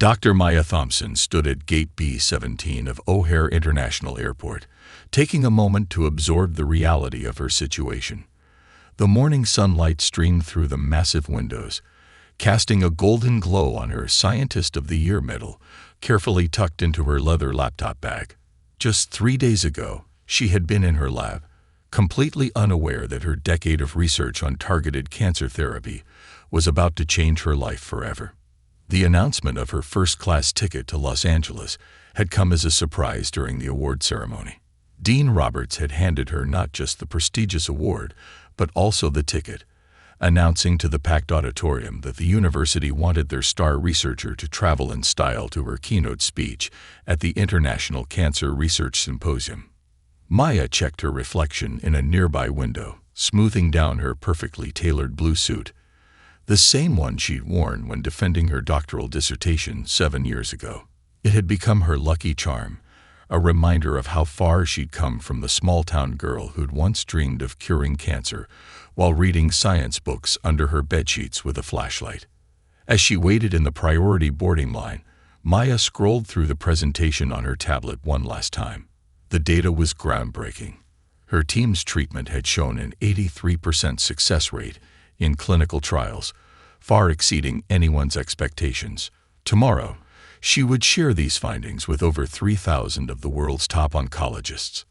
Dr. Maya Thompson stood at Gate B-17 of O'Hare International Airport, taking a moment to absorb the reality of her situation. The morning sunlight streamed through the massive windows, casting a golden glow on her Scientist of the Year medal, carefully tucked into her leather laptop bag. Just 3 days ago, she had been in her lab, completely unaware that her decade of research on targeted cancer therapy was about to change her life forever. The announcement of her first-class ticket to Los Angeles had come as a surprise during the award ceremony. Dean Roberts had handed her not just the prestigious award, but also the ticket, announcing to the packed auditorium that the university wanted their star researcher to travel in style to her keynote speech at the International Cancer Research Symposium. Maya checked her reflection in a nearby window, smoothing down her perfectly tailored blue suit, the same one she'd worn when defending her doctoral dissertation 7 years ago. It had become her lucky charm, a reminder of how far she'd come from the small-town girl who'd once dreamed of curing cancer while reading science books under her bedsheets with a flashlight. As she waited in the priority boarding line, Maya scrolled through the presentation on her tablet one last time. The data was groundbreaking. Her team's treatment had shown an 83% success rate in clinical trials, far exceeding anyone's expectations. Tomorrow, she would share these findings with over 3,000 of the world's top oncologists.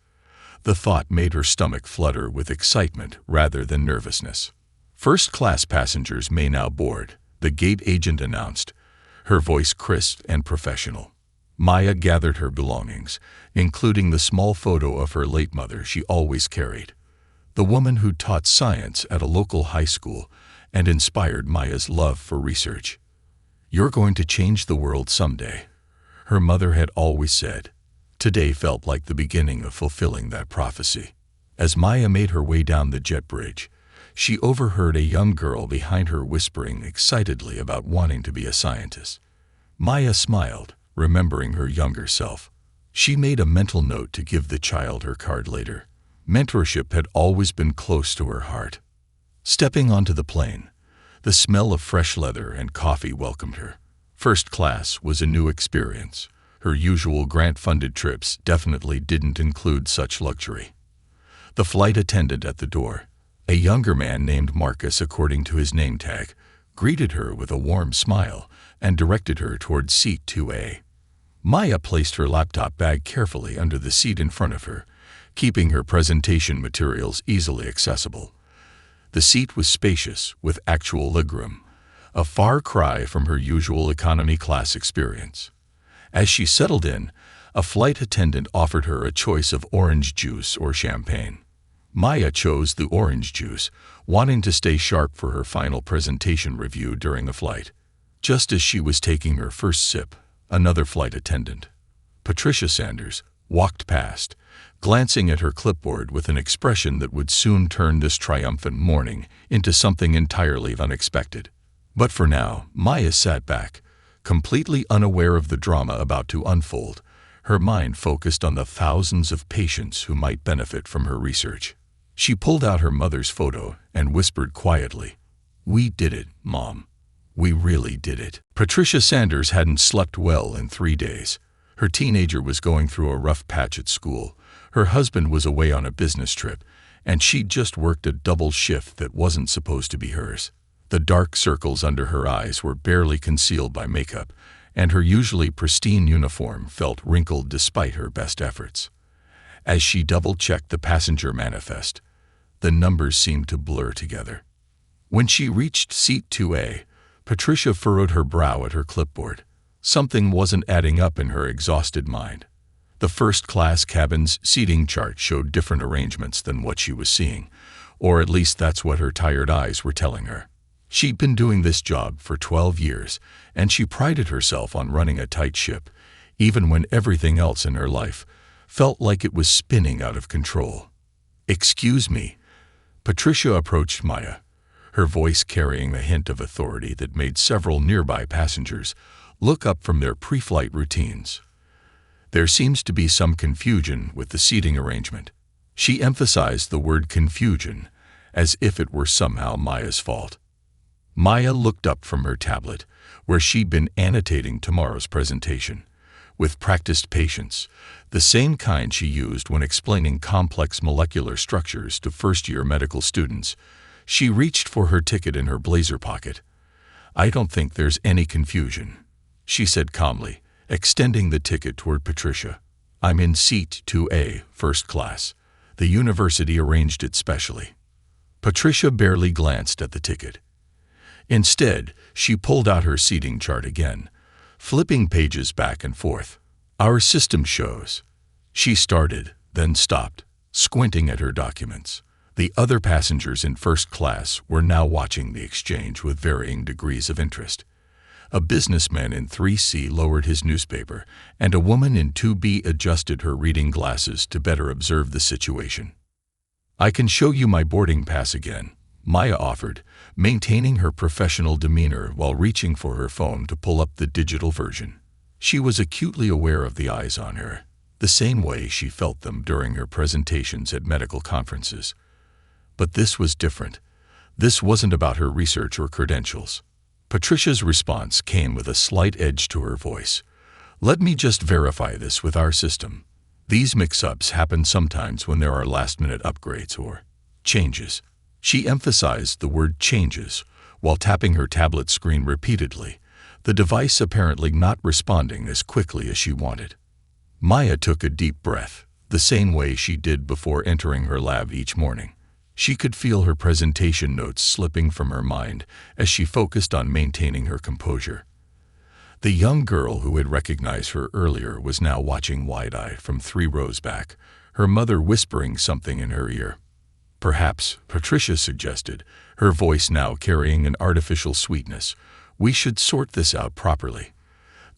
The thought made her stomach flutter with excitement rather than nervousness. First-class passengers may now board, the gate agent announced, her voice crisp and professional. Maya gathered her belongings, including the small photo of her late mother she always carried, the woman who taught science at a local high school and inspired Maya's love for research. "You're going to change the world someday," her mother had always said. Today felt like the beginning of fulfilling that prophecy. As Maya made her way down the jet bridge, she overheard a young girl behind her whispering excitedly about wanting to be a scientist. Maya smiled, remembering her younger self. She made a mental note to give the child her card later. Mentorship had always been close to her heart. Stepping onto the plane, the smell of fresh leather and coffee welcomed her. First class was a new experience. Her usual grant-funded trips definitely didn't include such luxury. The flight attendant at the door, a younger man named Marcus according to his name tag, greeted her with a warm smile and directed her toward seat 2A. Maya placed her laptop bag carefully under the seat in front of her, keeping her presentation materials easily accessible. The seat was spacious, with actual legroom, a far cry from her usual economy class experience. As she settled in, a flight attendant offered her a choice of orange juice or champagne. Maya chose the orange juice, wanting to stay sharp for her final presentation review during the flight. Just as she was taking her first sip, another flight attendant, Patricia Sanders, walked past, glancing at her clipboard with an expression that would soon turn this triumphant morning into something entirely unexpected. But for now, Maya sat back, completely unaware of the drama about to unfold, her mind focused on the thousands of patients who might benefit from her research. She pulled out her mother's photo and whispered quietly, "We did it, Mom. We really did it." Patricia Sanders hadn't slept well in 3 days. Her teenager was going through a rough patch at school. Her husband was away on a business trip, and she'd just worked a double shift that wasn't supposed to be hers. The dark circles under her eyes were barely concealed by makeup, and her usually pristine uniform felt wrinkled despite her best efforts. As she double-checked the passenger manifest, the numbers seemed to blur together. When she reached seat 2A, Patricia furrowed her brow at her clipboard. Something wasn't adding up in her exhausted mind. The first-class cabin's seating chart showed different arrangements than what she was seeing, or at least that's what her tired eyes were telling her. She'd been doing this job for 12 years, and she prided herself on running a tight ship, even when everything else in her life felt like it was spinning out of control. "Excuse me." Patricia approached Maya, her voice carrying a hint of authority that made several nearby passengers look up from their pre-flight routines. "There seems to be some confusion with the seating arrangement." She emphasized the word confusion, as if it were somehow Maya's fault. Maya looked up from her tablet, where she'd been annotating tomorrow's presentation. With practiced patience, the same kind she used when explaining complex molecular structures to first-year medical students, she reached for her ticket in her blazer pocket. "I don't think there's any confusion," she said calmly, extending the ticket toward Patricia. "I'm in seat 2A, first class. The university arranged it specially." Patricia barely glanced at the ticket. Instead, she pulled out her seating chart again, flipping pages back and forth. "Our system shows." She started, then stopped, squinting at her documents. The other passengers in first class were now watching the exchange with varying degrees of interest. A businessman in 3C lowered his newspaper, and a woman in 2B adjusted her reading glasses to better observe the situation. "I can show you my boarding pass again," Maya offered, maintaining her professional demeanor while reaching for her phone to pull up the digital version. She was acutely aware of the eyes on her, the same way she felt them during her presentations at medical conferences. But this was different. This wasn't about her research or credentials. Patricia's response came with a slight edge to her voice. "Let me just verify this with our system. These mix-ups happen sometimes when there are last-minute upgrades or changes." She emphasized the word changes while tapping her tablet screen repeatedly, the device apparently not responding as quickly as she wanted. Maya took a deep breath, the same way she did before entering her lab each morning. She could feel her presentation notes slipping from her mind as she focused on maintaining her composure. The young girl who had recognized her earlier was now watching wide-eyed from 3 rows back, her mother whispering something in her ear. "Perhaps," Patricia suggested, her voice now carrying an artificial sweetness, "we should sort this out properly.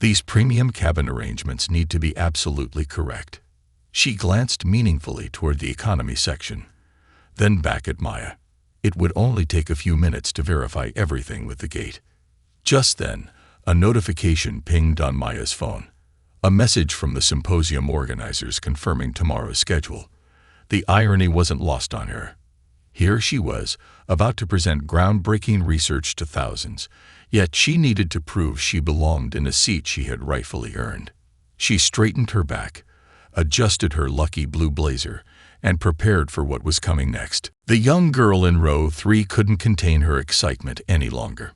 These premium cabin arrangements need to be absolutely correct." She glanced meaningfully toward the economy section, then back at Maya. It would only take a few minutes to verify everything with the gate. Just then, a notification pinged on Maya's phone. A message from the symposium organizers confirming tomorrow's schedule. The irony wasn't lost on her. Here she was, about to present groundbreaking research to thousands, yet she needed to prove she belonged in a seat she had rightfully earned. She straightened her back, adjusted her lucky blue blazer, and prepared for what was coming next. The young girl in row 3 couldn't contain her excitement any longer.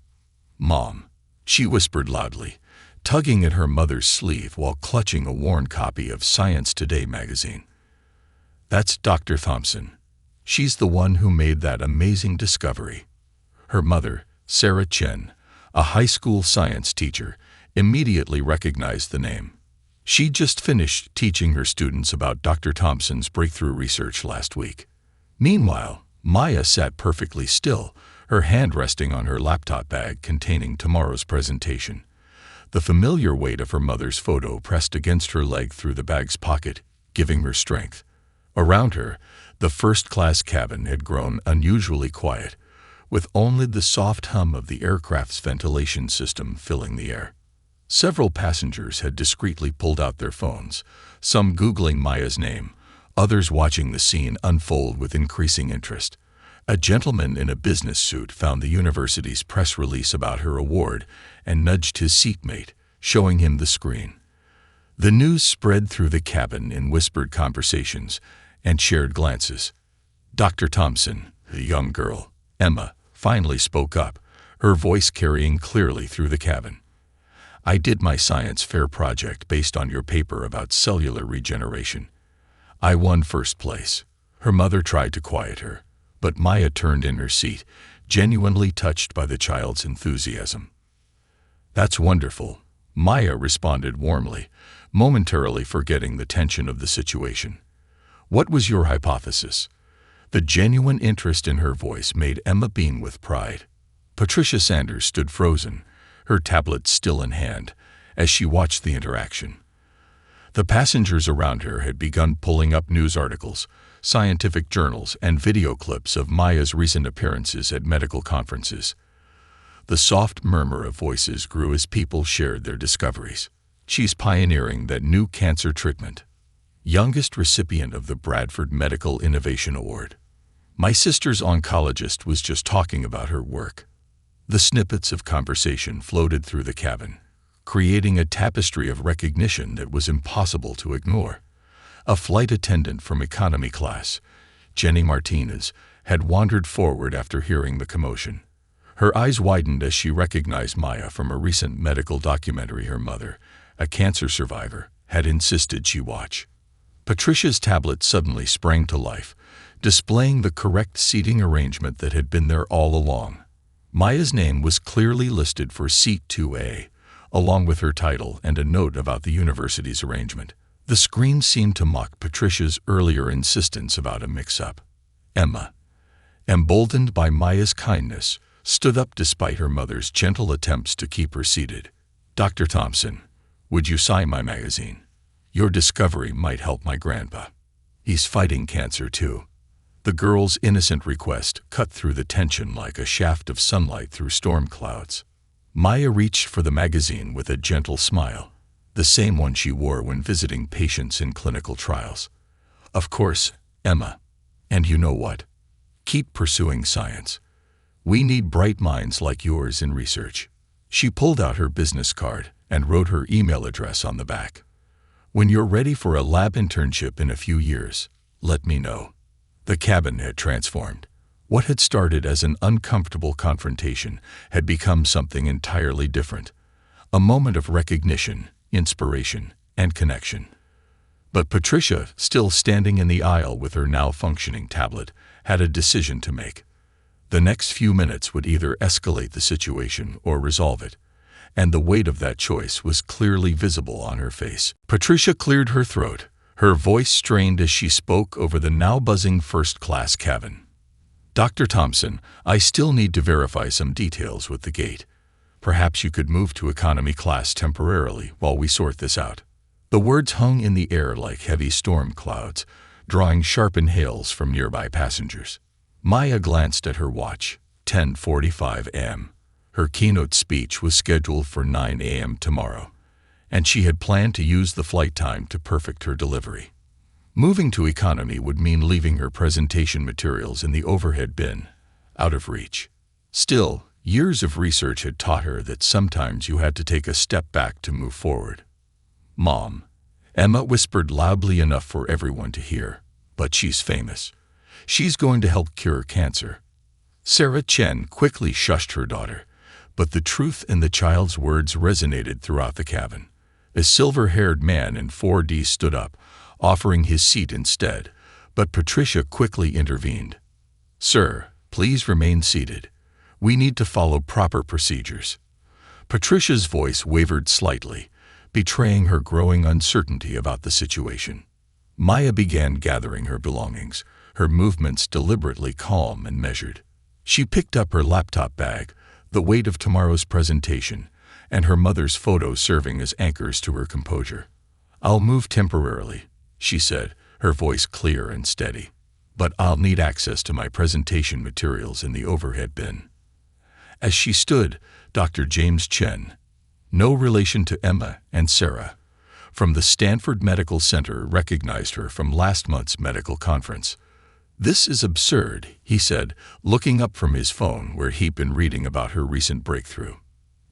"Mom," she whispered loudly, tugging at her mother's sleeve while clutching a worn copy of Science Today magazine. "That's Dr. Thompson. She's the one who made that amazing discovery." Her mother, Sarah Chen, a high school science teacher, immediately recognized the name. She'd just finished teaching her students about Dr. Thompson's breakthrough research last week. Meanwhile, Maya sat perfectly still, her hand resting on her laptop bag containing tomorrow's presentation. The familiar weight of her mother's photo pressed against her leg through the bag's pocket, giving her strength. Around her, the first-class cabin had grown unusually quiet, with only the soft hum of the aircraft's ventilation system filling the air. Several passengers had discreetly pulled out their phones, some Googling Maya's name, others watching the scene unfold with increasing interest. A gentleman in a business suit found the university's press release about her award and nudged his seatmate, showing him the screen. The news spread through the cabin in whispered conversations and shared glances. Dr. Thompson, the young girl, Emma, finally spoke up, her voice carrying clearly through the cabin. "I did my science fair project based on your paper about cellular regeneration. I won first place." Her mother tried to quiet her, but Maya turned in her seat, genuinely touched by the child's enthusiasm. "That's wonderful," Maya responded warmly, momentarily forgetting the tension of the situation. "What was your hypothesis?" The genuine interest in her voice made Emma beam with pride. Patricia Sanders stood frozen, her tablet still in hand, as she watched the interaction. The passengers around her had begun pulling up news articles, scientific journals, and video clips of Maya's recent appearances at medical conferences. The soft murmur of voices grew as people shared their discoveries. "She's pioneering that new cancer treatment. Youngest recipient of the Bradford Medical Innovation Award. My sister's oncologist was just talking about her work." The snippets of conversation floated through the cabin, creating a tapestry of recognition that was impossible to ignore. A flight attendant from economy class, Jenny Martinez, had wandered forward after hearing the commotion. Her eyes widened as she recognized Maya from a recent medical documentary her mother, a cancer survivor, had insisted she watch. Patricia's tablet suddenly sprang to life, displaying the correct seating arrangement that had been there all along. Maya's name was clearly listed for Seat 2A, along with her title and a note about the university's arrangement. The screen seemed to mock Patricia's earlier insistence about a mix-up. Emma, emboldened by Maya's kindness, stood up despite her mother's gentle attempts to keep her seated. "Dr. Thompson, would you sign my magazine? Your discovery might help my grandpa. He's fighting cancer too." The girl's innocent request cut through the tension like a shaft of sunlight through storm clouds. Maya reached for the magazine with a gentle smile, the same one she wore when visiting patients in clinical trials. "Of course, Emma. And you know what? Keep pursuing science. We need bright minds like yours in research." She pulled out her business card and wrote her email address on the back. "When you're ready for a lab internship in a few years, let me know." The cabin had transformed. What had started as an uncomfortable confrontation had become something entirely different. A moment of recognition, inspiration, and connection. But Patricia, still standing in the aisle with her now functioning tablet, had a decision to make. The next few minutes would either escalate the situation or resolve it, and the weight of that choice was clearly visible on her face. Patricia cleared her throat, her voice strained as she spoke over the now buzzing first-class cabin. "Dr. Thompson, I still need to verify some details with the gate. Perhaps you could move to economy class temporarily while we sort this out." The words hung in the air like heavy storm clouds, drawing sharp inhales from nearby passengers. Maya glanced at her watch, 10:45 a.m. Her keynote speech was scheduled for 9 a.m. tomorrow, and she had planned to use the flight time to perfect her delivery. Moving to economy would mean leaving her presentation materials in the overhead bin, out of reach. Still, years of research had taught her that sometimes you had to take a step back to move forward. "Mom," Emma whispered loudly enough for everyone to hear, "but she's famous. She's going to help cure cancer." Sarah Chen quickly shushed her daughter, but the truth in the child's words resonated throughout the cabin. A silver-haired man in 4D stood up, offering his seat instead, but Patricia quickly intervened. "Sir, please remain seated. We need to follow proper procedures." Patricia's voice wavered slightly, betraying her growing uncertainty about the situation. Maya began gathering her belongings, her movements deliberately calm and measured. She picked up her laptop bag, the weight of tomorrow's presentation, and her mother's photo serving as anchors to her composure. "I'll move temporarily," she said, her voice clear and steady. "But I'll need access to my presentation materials in the overhead bin." As she stood, Dr. James Chen, no relation to Emma and Sarah, from the Stanford Medical Center, recognized her from last month's medical conference. "This is absurd," he said, looking up from his phone where he'd been reading about her recent breakthrough.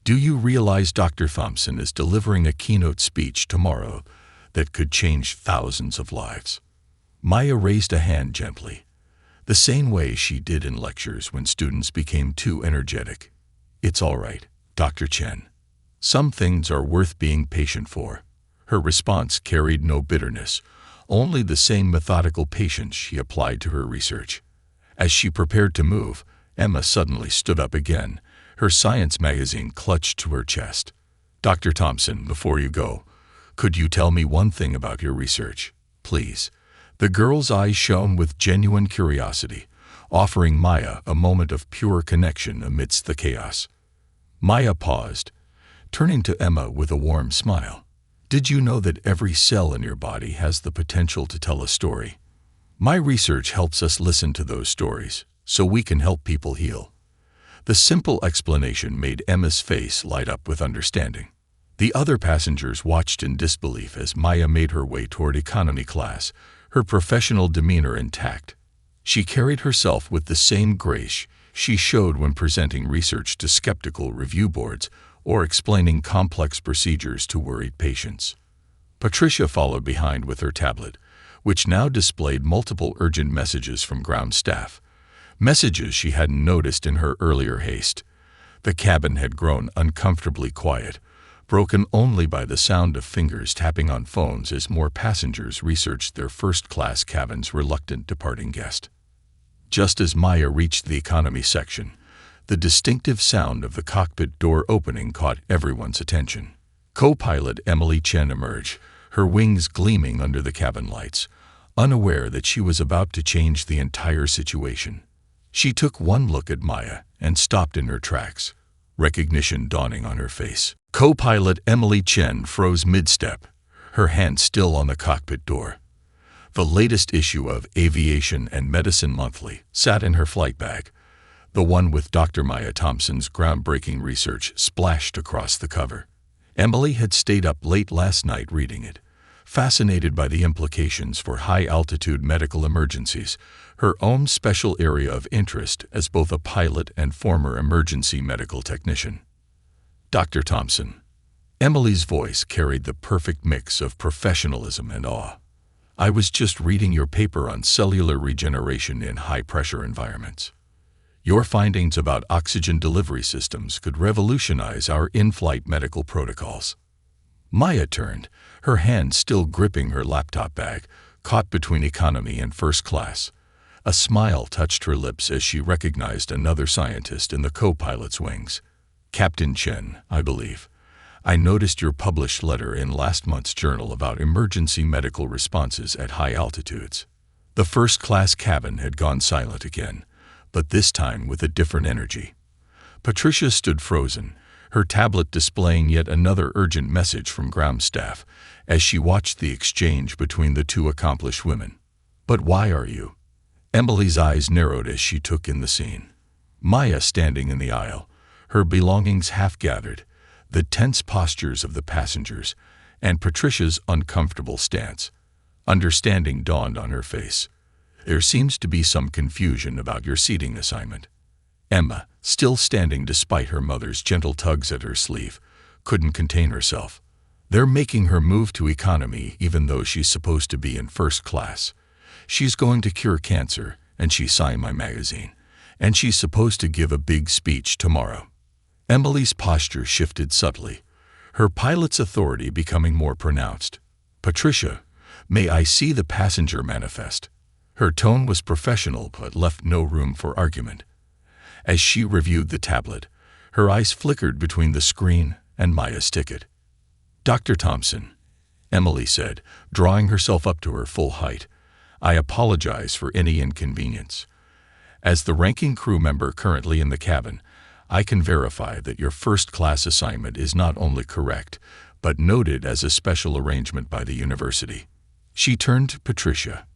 "Do you realize Dr. Thompson is delivering a keynote speech tomorrow that could change thousands of lives?" Maya raised a hand gently, the same way she did in lectures when students became too energetic. "It's all right, Dr. Chen. Some things are worth being patient for." Her response carried no bitterness, only the same methodical patience she applied to her research. As she prepared to move, Emma suddenly stood up again, her science magazine clutched to her chest. "Dr. Thompson, before you go, could you tell me one thing about your research, please?" The girl's eyes shone with genuine curiosity, offering Maya a moment of pure connection amidst the chaos. Maya paused, turning to Emma with a warm smile. "Did you know that every cell in your body has the potential to tell a story? My research helps us listen to those stories, so we can help people heal." The simple explanation made Emma's face light up with understanding. The other passengers watched in disbelief as Maya made her way toward economy class, her professional demeanor intact. She carried herself with the same grace she showed when presenting research to skeptical review boards or explaining complex procedures to worried patients. Patricia followed behind with her tablet, which now displayed multiple urgent messages from ground staff, messages she hadn't noticed in her earlier haste. The cabin had grown uncomfortably quiet, broken only by the sound of fingers tapping on phones as more passengers researched their first-class cabin's reluctant departing guest. Just as Maya reached the economy section, the distinctive sound of the cockpit door opening caught everyone's attention. Co-pilot Emily Chen emerged, her wings gleaming under the cabin lights, unaware that she was about to change the entire situation. She took one look at Maya and stopped in her tracks, recognition dawning on her face. Co-pilot Emily Chen froze mid-step, her hand still on the cockpit door. The latest issue of Aviation and Medicine Monthly sat in her flight bag, the one with Dr. Maya Thompson's groundbreaking research splashed across the cover. Emily had stayed up late last night reading it, fascinated by the implications for high-altitude medical emergencies, her own special area of interest as both a pilot and former emergency medical technician. Dr. Thompson. Emily's voice carried the perfect mix of professionalism and awe. I was just reading your paper on cellular regeneration in high-pressure environments. Your findings about oxygen delivery systems could revolutionize our in-flight medical protocols. Maya turned, her hand still gripping her laptop bag, caught between economy and first class. A smile touched her lips as she recognized another scientist in the co-pilot's wings. Captain Chen, I believe. I noticed your published letter in last month's journal about emergency medical responses at high altitudes. The first-class cabin had gone silent again, but this time with a different energy. Patricia stood frozen, her tablet displaying yet another urgent message from ground staff as she watched the exchange between the two accomplished women. But why are you? Emily's eyes narrowed as she took in the scene. Maya standing in the aisle, her belongings half-gathered, the tense postures of the passengers, and Patricia's uncomfortable stance. Understanding dawned on her face. There seems to be some confusion about your seating assignment. Emma, still standing despite her mother's gentle tugs at her sleeve, couldn't contain herself. They're making her move to economy even though she's supposed to be in first class. She's going to cure cancer, and she signed my magazine, and she's supposed to give a big speech tomorrow. Emily's posture shifted subtly, her pilot's authority becoming more pronounced. Patricia, may I see the passenger manifest? Her tone was professional but left no room for argument. As she reviewed the tablet, her eyes flickered between the screen and Maya's ticket. Dr. Thompson, Emily said, drawing herself up to her full height, I apologize for any inconvenience. As the ranking crew member currently in the cabin, I can verify that your first-class assignment is not only correct, but noted as a special arrangement by the university. She turned to Patricia.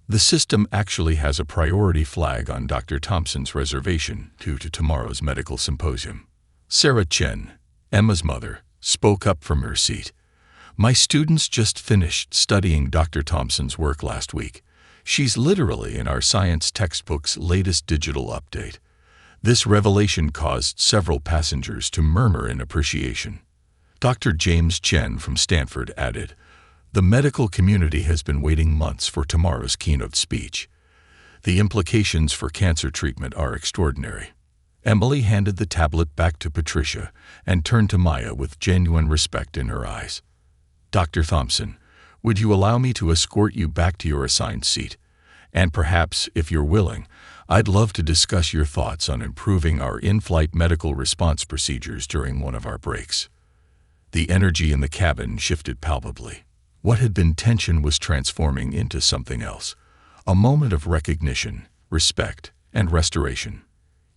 The system actually has a priority flag on Dr. Thompson's reservation due to tomorrow's medical symposium. Sarah Chen, Emma's mother, spoke up from her seat. My students just finished studying Dr. Thompson's work last week. She's literally in our science textbook's latest digital update. This revelation caused several passengers to murmur in appreciation. Dr. James Chen from Stanford added, the medical community has been waiting months for tomorrow's keynote speech. The implications for cancer treatment are extraordinary. Emily handed the tablet back to Patricia and turned to Maya with genuine respect in her eyes. Dr. Thompson, would you allow me to escort you back to your assigned seat? And perhaps, if you're willing, I'd love to discuss your thoughts on improving our in-flight medical response procedures during one of our breaks. The energy in the cabin shifted palpably. What had been tension was transforming into something else, a moment of recognition, respect, and restoration.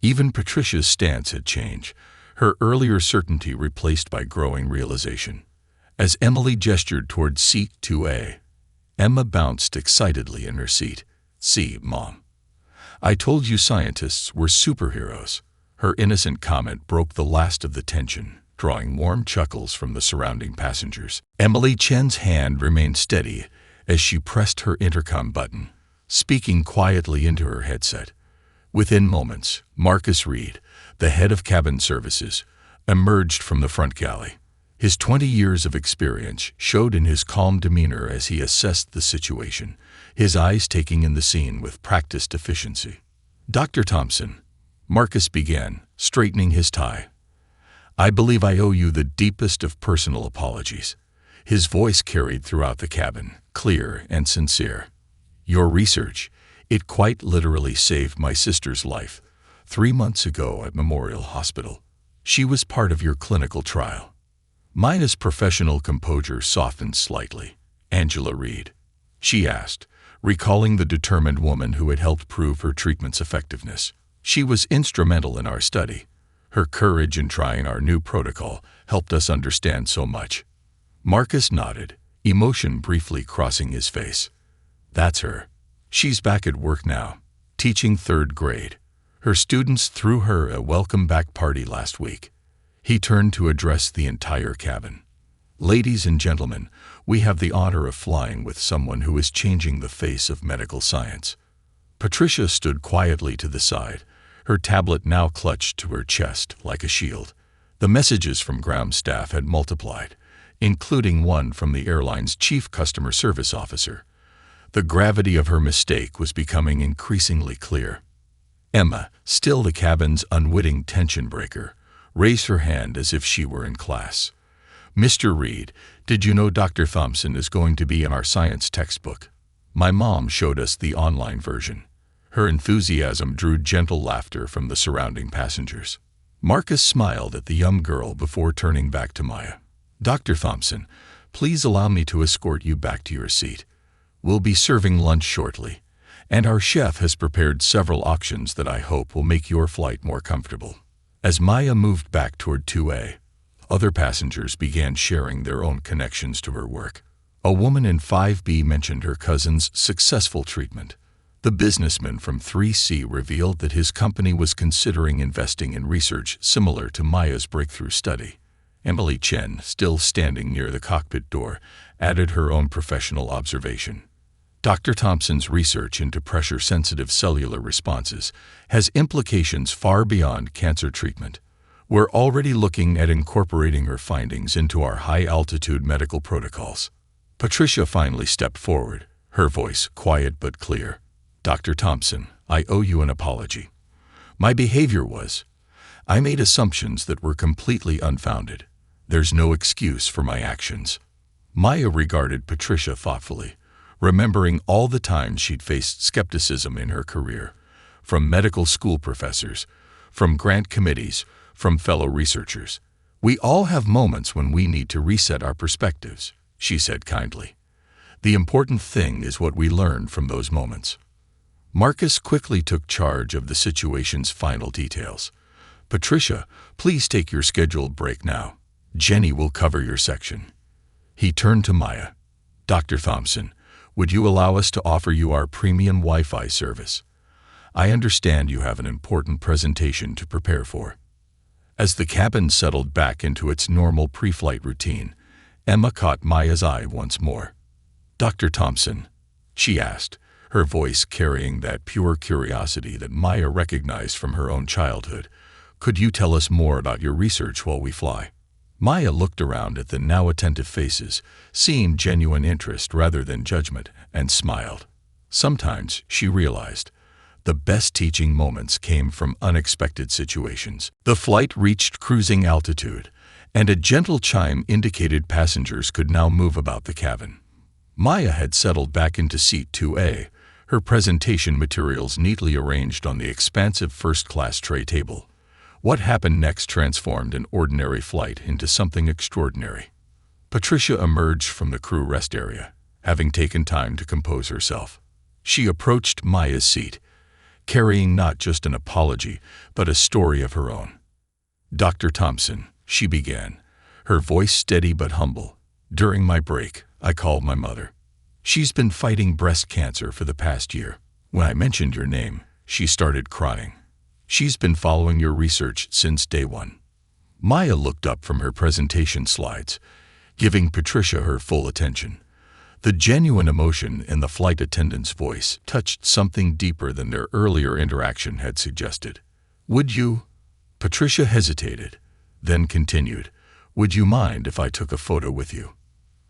Even Patricia's stance had changed, her earlier certainty replaced by growing realization. As Emily gestured toward seat 2A, Emma bounced excitedly in her seat. See, Mom. I told you scientists were superheroes. Her innocent comment broke the last of the tension, drawing warm chuckles from the surrounding passengers. Emily Chen's hand remained steady as she pressed her intercom button, speaking quietly into her headset. Within moments, Marcus Reed, the head of cabin services, emerged from the front galley. His 20 years of experience showed in his calm demeanor as he assessed the situation, his eyes taking in the scene with practiced efficiency. "Dr. Thompson," Marcus began, straightening his tie, "I believe I owe you the deepest of personal apologies." His voice carried throughout the cabin, clear and sincere. "Your research, it quite literally saved my sister's life 3 months ago at Memorial Hospital. She was part of your clinical trial." Maya's professional composure softened slightly. "Angela Reed?" she asked, recalling the determined woman who had helped prove her treatment's effectiveness. "She was instrumental in our study. Her courage in trying our new protocol helped us understand so much." Marcus nodded, emotion briefly crossing his face. "That's her. She's back at work now, teaching 3rd grade. Her students threw her a welcome-back party last week." He turned to address the entire cabin. "Ladies and gentlemen, we have the honor of flying with someone who is changing the face of medical science." Patricia stood quietly to the side, her tablet now clutched to her chest like a shield. The messages from ground staff had multiplied, including one from the airline's chief customer service officer. The gravity of her mistake was becoming increasingly clear. Emma, still the cabin's unwitting tension breaker, raised her hand as if she were in class. "Mr. Reed, did you know Dr. Thompson is going to be in our science textbook? My mom showed us the online version." Her enthusiasm drew gentle laughter from the surrounding passengers. Marcus smiled at the young girl before turning back to Maya. "Dr. Thompson, please allow me to escort you back to your seat. We'll be serving lunch shortly, and our chef has prepared several options that I hope will make your flight more comfortable." As Maya moved back toward 2A, other passengers began sharing their own connections to her work. A woman in 5B mentioned her cousin's successful treatment. The businessman from 3C revealed that his company was considering investing in research similar to Maya's breakthrough study. Emily Chen, still standing near the cockpit door, added her own professional observation. "Dr. Thompson's research into pressure-sensitive cellular responses has implications far beyond cancer treatment. We're already looking at incorporating her findings into our high-altitude medical protocols." Patricia finally stepped forward, her voice quiet but clear. "Dr. Thompson, I owe you an apology. My behavior was, I made assumptions that were completely unfounded. There's no excuse for my actions." Maya regarded Patricia thoughtfully, remembering all the times she'd faced skepticism in her career, from medical school professors, from grant committees, from fellow researchers. "We all have moments when we need to reset our perspectives," she said kindly. "The important thing is what we learn from those moments." Marcus quickly took charge of the situation's final details. "Patricia, please take your scheduled break now. Jenny will cover your section." He turned to Maya. "Dr. Thompson, would you allow us to offer you our premium Wi-Fi service? I understand you have an important presentation to prepare for." As the cabin settled back into its normal pre-flight routine, Emma caught Maya's eye once more. "Dr. Thompson," she asked, her voice carrying that pure curiosity that Maya recognized from her own childhood, "could you tell us more about your research while we fly?" Maya looked around at the now attentive faces, seeing genuine interest rather than judgment, and smiled. Sometimes, she realized, the best teaching moments came from unexpected situations. The flight reached cruising altitude, and a gentle chime indicated passengers could now move about the cabin. Maya had settled back into seat 2A, her presentation materials neatly arranged on the expansive first-class tray table. What happened next transformed an ordinary flight into something extraordinary. Patricia emerged from the crew rest area, having taken time to compose herself. She approached Maya's seat, carrying not just an apology, but a story of her own. "Dr. Thompson," she began, her voice steady but humble, "during my break, I called my mother. She's been fighting breast cancer for the past year. When I mentioned your name, she started crying. She's been following your research since day one." Maya looked up from her presentation slides, giving Patricia her full attention. The genuine emotion in the flight attendant's voice touched something deeper than their earlier interaction had suggested. "Would you?" Patricia hesitated, then continued, "Would you mind if I took a photo with you?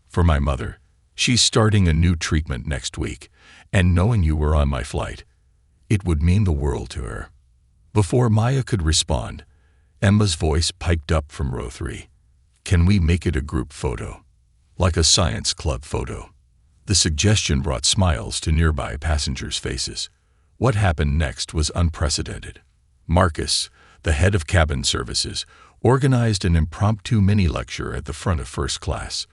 For my mother. She's starting a new treatment next week, and knowing you were on my flight, it would mean the world to her." Before Maya could respond, Emma's voice piped up from row 3. "Can we make it a group photo? Like a science club photo?" The suggestion brought smiles to nearby passengers' faces. What happened next was unprecedented. Marcus, the head of cabin services, organized an impromptu mini-lecture at the front of first class.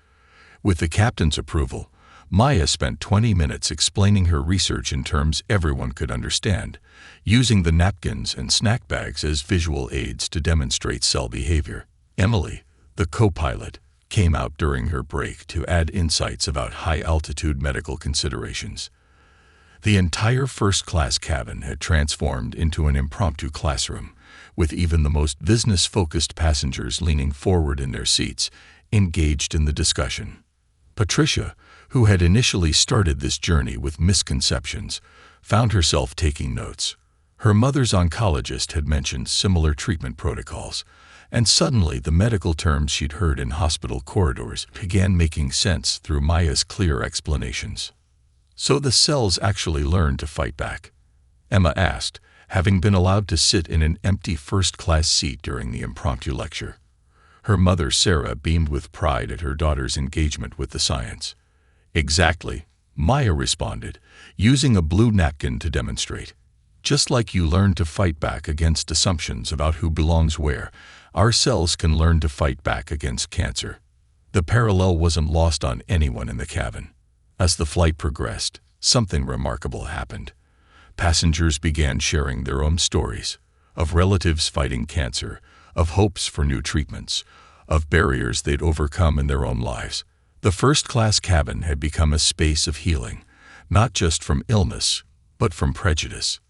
With the captain's approval, Maya spent 20 minutes explaining her research in terms everyone could understand, using the napkins and snack bags as visual aids to demonstrate cell behavior. Emily, the co-pilot, came out during her break to add insights about high-altitude medical considerations. The entire first-class cabin had transformed into an impromptu classroom, with even the most business-focused passengers leaning forward in their seats, engaged in the discussion. Patricia, who had initially started this journey with misconceptions, found herself taking notes. Her mother's oncologist had mentioned similar treatment protocols, and suddenly the medical terms she'd heard in hospital corridors began making sense through Maya's clear explanations. "So the cells actually learned to fight back?" Emma asked, having been allowed to sit in an empty first-class seat during the impromptu lecture. Her mother, Sarah, beamed with pride at her daughter's engagement with the science. "Exactly," Maya responded, using a blue napkin to demonstrate. "Just like you learn to fight back against assumptions about who belongs where, our cells can learn to fight back against cancer." The parallel wasn't lost on anyone in the cabin. As the flight progressed, something remarkable happened. Passengers began sharing their own stories, of relatives fighting cancer, of hopes for new treatments, of barriers they'd overcome in their own lives. The first-class cabin had become a space of healing, not just from illness, but from prejudice.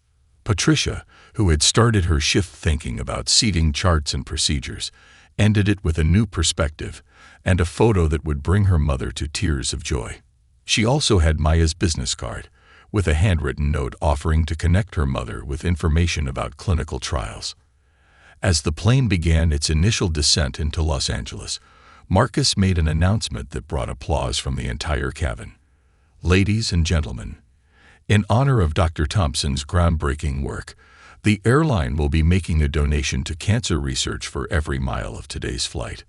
Patricia, who had started her shift thinking about seating charts and procedures, ended it with a new perspective and a photo that would bring her mother to tears of joy. She also had Maya's business card, with a handwritten note offering to connect her mother with information about clinical trials. As the plane began its initial descent into Los Angeles, Marcus made an announcement that brought applause from the entire cabin. "Ladies and gentlemen, in honor of Dr. Thompson's groundbreaking work, the airline will be making a donation to cancer research for every mile of today's flight."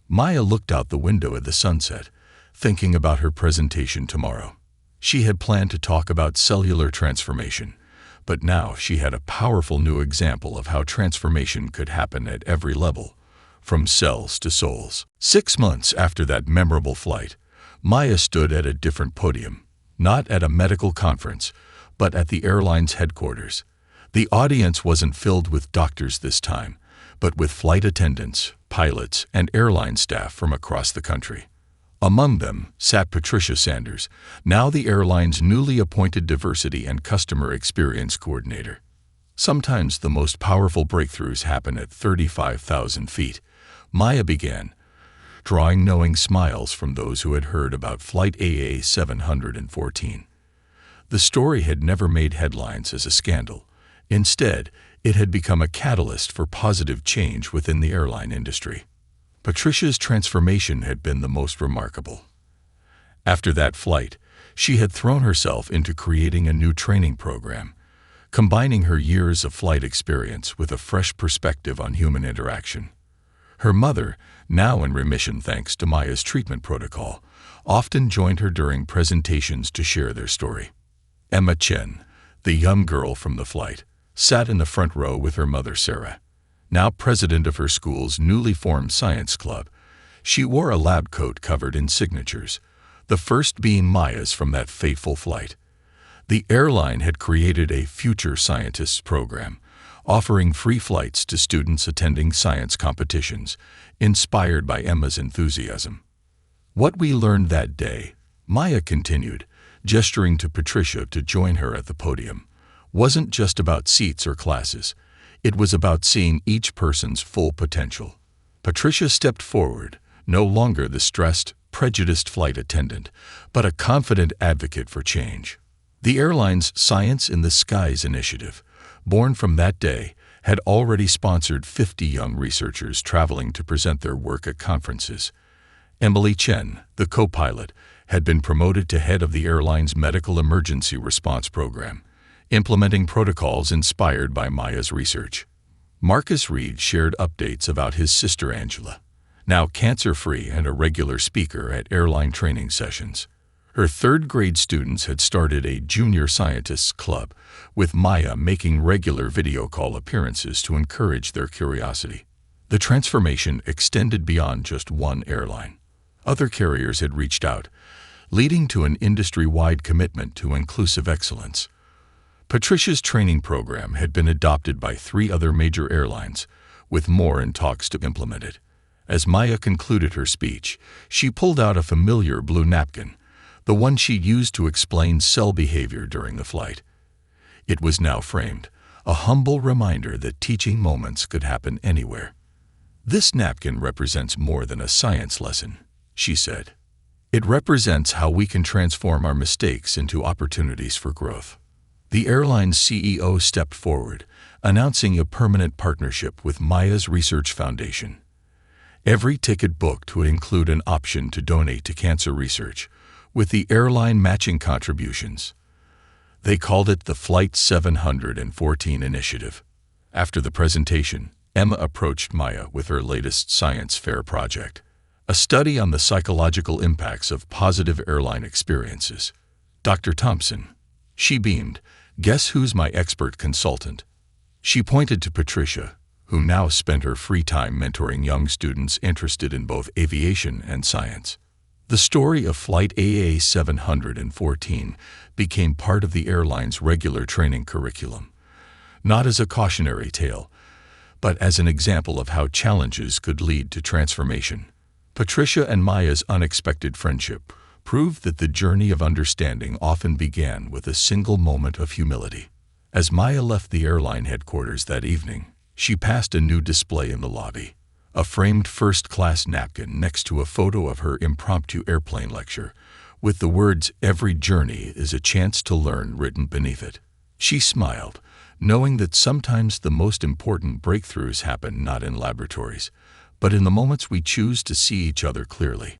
Maya looked out the window at the sunset, thinking about her presentation tomorrow. She had planned to talk about cellular transformation, but now she had a powerful new example of how transformation could happen at every level, from cells to souls. 6 months after that memorable flight, Maya stood at a different podium, not at a medical conference, but at the airline's headquarters. The audience wasn't filled with doctors this time, but with flight attendants, pilots, and airline staff from across the country. Among them sat Patricia Sanders, now the airline's newly appointed Diversity and Customer Experience Coordinator. Sometimes the most powerful breakthroughs happen at 35,000 feet, Maya began, drawing knowing smiles from those who had heard about Flight AA 714. The story had never made headlines as a scandal. Instead, it had become a catalyst for positive change within the airline industry. Patricia's transformation had been the most remarkable. After that flight, she had thrown herself into creating a new training program, combining her years of flight experience with a fresh perspective on human interaction. Her mother, now in remission thanks to Maya's treatment protocol, often joined her during presentations to share their story. Emma Chen, the young girl from the flight, sat in the front row with her mother Sarah. Now president of her school's newly formed science club, she wore a lab coat covered in signatures, the first being Maya's from that fateful flight. The airline had created a Future Scientists program, offering free flights to students attending science competitions, inspired by Emma's enthusiasm. "What we learned that day," Maya continued, gesturing to Patricia to join her at the podium, "wasn't just about seats or classes. It was about seeing each person's full potential." Patricia stepped forward, no longer the stressed, prejudiced flight attendant, but a confident advocate for change. The airline's Science in the Skies initiative, born from that day, had already sponsored 50 young researchers traveling to present their work at conferences. Emily Chen, the co-pilot, had been promoted to head of the airline's medical emergency response program, implementing protocols inspired by Maya's research. Marcus Reed shared updates about his sister Angela, now cancer-free and a regular speaker at airline training sessions. Her third-grade students had started a Junior Scientists Club, with Maya making regular video call appearances to encourage their curiosity. The transformation extended beyond just one airline. Other carriers had reached out, leading to an industry-wide commitment to inclusive excellence. Patricia's training program had been adopted by 3 other major airlines, with more in talks to implement it. As Maya concluded her speech, she pulled out a familiar blue napkin, the one she used to explain cell behavior during the flight. It was now framed, a humble reminder that teaching moments could happen anywhere. "This napkin represents more than a science lesson," she said. "It represents how we can transform our mistakes into opportunities for growth." The airline's CEO stepped forward, announcing a permanent partnership with Maya's Research Foundation. Every ticket booked would include an option to donate to cancer research, with the airline matching contributions. They called it the Flight 714 initiative. After the presentation, Emma approached Maya with her latest science fair project, a study on the psychological impacts of positive airline experiences. "Dr. Thompson," she beamed, "guess who's my expert consultant?" She pointed to Patricia, who now spent her free time mentoring young students interested in both aviation and science. The story of Flight AA 714 became part of the airline's regular training curriculum, not as a cautionary tale, but as an example of how challenges could lead to transformation. Patricia and Maya's unexpected friendship proved that the journey of understanding often began with a single moment of humility. As Maya left the airline headquarters that evening, she passed a new display in the lobby, a framed first-class napkin next to a photo of her impromptu airplane lecture, with the words "Every journey is a chance to learn" written beneath it. She smiled, knowing that sometimes the most important breakthroughs happen not in laboratories, but in the moments we choose to see each other clearly.